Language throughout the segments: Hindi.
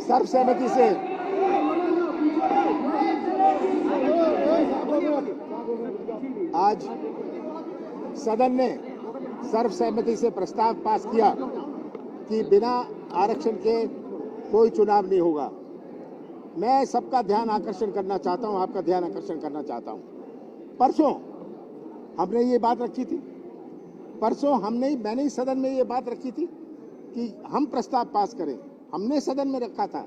सर्वसहमति से आज सदन ने सर्वसहमति से प्रस्ताव पास किया कि बिना आरक्षण के कोई चुनाव नहीं होगा। मैं सबका ध्यान आकर्षण करना चाहता हूं, आपका ध्यान आकर्षण करना चाहता हूं। परसों हमने ये बात रखी थी, मैंने इस सदन में ये बात रखी थी कि हम प्रस्ताव पास करें। हमने सदन में रखा था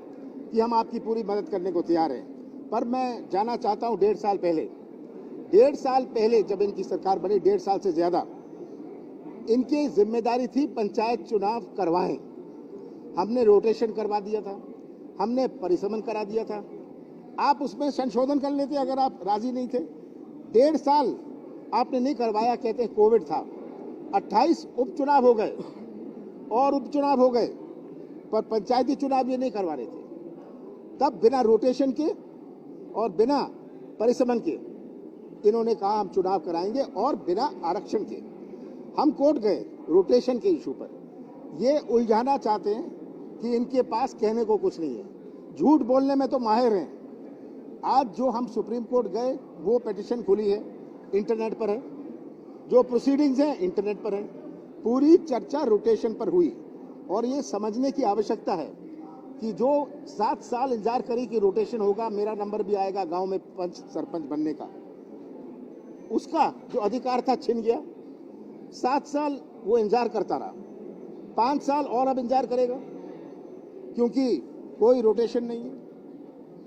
कि हम आपकी पूरी मदद करने को तैयार हैं। पर मैं जाना चाहता हूं, 1.5 साल पहले जब इनकी सरकार बनी, 1.5 साल से ज्यादा, इनकी जिम्मेदारी थी पंचायत चुनाव करवाएं। हमने रोटेशन करवा दिया था, हमने परिसमन करा दिया था। आप उसमें संशोधन कर लेते अगर आप राजी नहीं थे। 1.5 साल आपने नहीं करवाया, कहते कोविड था। 28 उपचुनाव हो गए और उपचुनाव हो गए, पर पंचायती चुनाव ये नहीं करवा रहे थे। तब बिना रोटेशन के और बिना परिसमन के इन्होंने कहा हम चुनाव कराएंगे, और बिना आरक्षण के। हम कोर्ट गए रोटेशन के इशू पर। ये उलझाना चाहते हैं कि इनके पास कहने को कुछ नहीं है, झूठ बोलने में तो माहिर हैं। आज जो हम सुप्रीम कोर्ट गए, वो पिटीशन खुली है, इंटरनेट पर है। जो प्रोसीडिंग्स हैं इंटरनेट पर है। पूरी चर्चा रोटेशन पर हुई, और ये समझने की आवश्यकता है कि जो 7 साल इंतजार करी कि रोटेशन होगा, मेरा नंबर भी आएगा गांव में पंच सरपंच बनने का, उसका जो अधिकार था छिन गया। 7 साल वो इंतजार करता रहा, 5 साल और अब इंतजार करेगा, क्योंकि कोई रोटेशन नहीं है।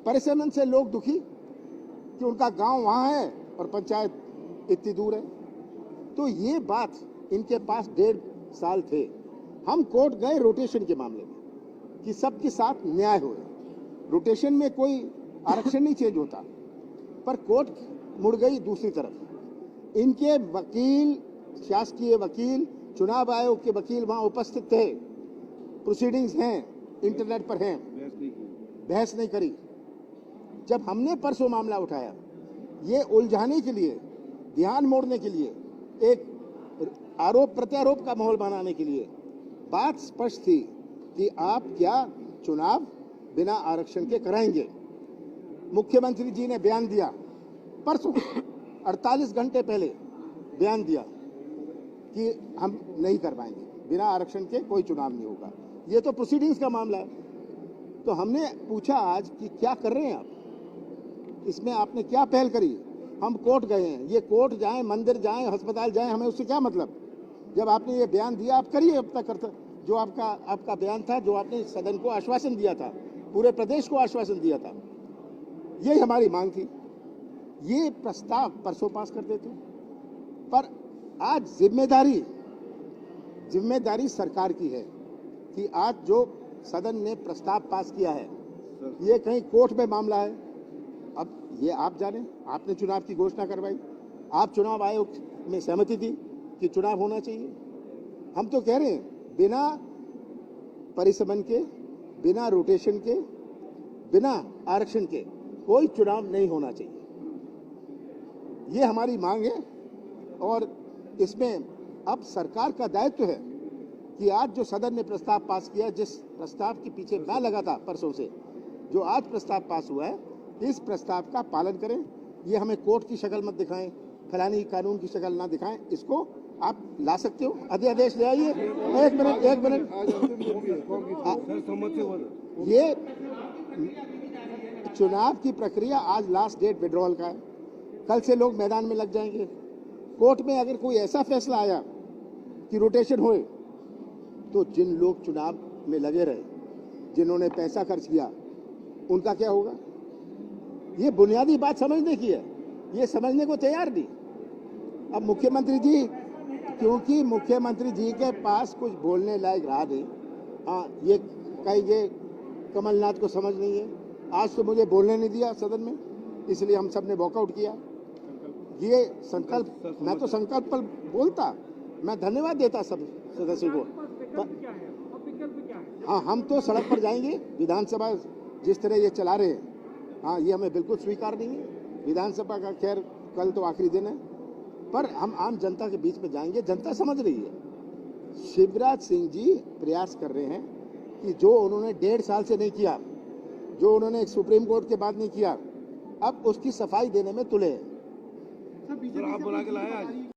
परिसमन से लोग दुखी कि उनका गांव वहां है और पंचायत इतनी दूर है। तो ये बात इनके पास 1.5 साल थे। हम कोर्ट गए रोटेशन के मामले में कि सबके साथ न्याय हो। रोटेशन में कोई आरक्षण नहीं चेंज होता, पर कोर्ट मुड़ गई दूसरी तरफ। इनके वकील, शासकीय वकील, चुनाव आयोग के वकील वहां उपस्थित थे। प्रोसीडिंग्स हैं, इंटरनेट पर हैं, बहस नहीं करी। जब हमने परसों मामला उठाया, ये उलझाने के लिए, ध्यान मोड़ने के लिए, एक आरोप प्रत्यारोप का माहौल बनाने के लिए, बात स्पष्ट थी कि आप क्या चुनाव बिना आरक्षण के कराएंगे। मुख्यमंत्री जी ने बयान दिया परसों, 48 घंटे पहले बयान दिया कि हम नहीं करवाएंगे, बिना आरक्षण के कोई चुनाव नहीं होगा। ये तो प्रोसीडिंग्स का मामला है। तो हमने पूछा आज कि क्या कर रहे हैं आप, इसमें आपने क्या पहल करी। हम कोर्ट गए हैं, ये कोर्ट जाएं, मंदिर जाएं, अस्पताल जाएं, हमें उससे क्या मतलब। जब आपने ये बयान दिया, आप करिए अब तक करता जो आपका बयान था, जो आपने सदन को आश्वासन दिया था, पूरे प्रदेश को आश्वासन दिया था। यही हमारी मांग थी। ये प्रस्ताव परसों पास कर देते, पर आज जिम्मेदारी सरकार की है कि आज जो सदन ने प्रस्ताव पास किया है, ये कहीं कोर्ट में मामला है। अब ये आप जाने, आपने चुनाव की घोषणा करवाई, आप चुनाव आयोग में सहमति दी कि चुनाव होना चाहिए। हम तो कह रहे हैं बिना परिसमन के, बिना रोटेशन के, बिना आरक्षण के कोई चुनाव नहीं होना चाहिए। ये हमारी मांग है, और इसमें अब सरकार का दायित्व है कि आज जो सदन ने प्रस्ताव पास किया, जिस प्रस्ताव के पीछे मैं लगा था परसों से, जो आज प्रस्ताव पास हुआ है, इस प्रस्ताव का पालन करें। ये हमें कोर्ट की शक्ल मत दिखाएं, फलानी कानून की शक्ल ना दिखाएं। इसको आप ला सकते हो, अध्यादेश ले आइए। एक मिनट ये चुनाव की प्रक्रिया, आज लास्ट डेट विड्रॉल का है, कल से लोग मैदान में लग जाएंगे। कोर्ट में अगर कोई ऐसा फैसला आया कि रोटेशन होए, तो जिन लोग चुनाव में लगे रहे, जिन्होंने पैसा खर्च किया, उनका क्या होगा। ये बुनियादी बात समझने की है, ये समझने को तैयार नहीं। अब मुख्यमंत्री जी, क्योंकि मुख्यमंत्री जी के पास कुछ बोलने लायक रहा नहीं, ये कहेंगे कमलनाथ को समझ नहीं है। आज तो मुझे बोलने नहीं दिया सदन में, इसलिए हम सब ने वॉकआउट किया। ये संकल्प, मैं तो संकल्प पर बोलता, मैं धन्यवाद देता सब सदस्यों को। हाँ, हम तो सड़क पर जाएंगे। विधानसभा जिस तरह ये चला रहे हैं, हाँ, ये हमें बिल्कुल स्वीकार नहीं है। विधानसभा का खैर कल तो आखिरी दिन है, पर हम आम जनता के बीच में जाएंगे। जनता समझ रही है। शिवराज सिंह जी प्रयास कर रहे हैं कि जो उन्होंने 1.5 साल से नहीं किया, जो उन्होंने सुप्रीम कोर्ट के बाद नहीं किया, अब उसकी सफाई देने में तुले हैं। सर आप बुला के लाए आज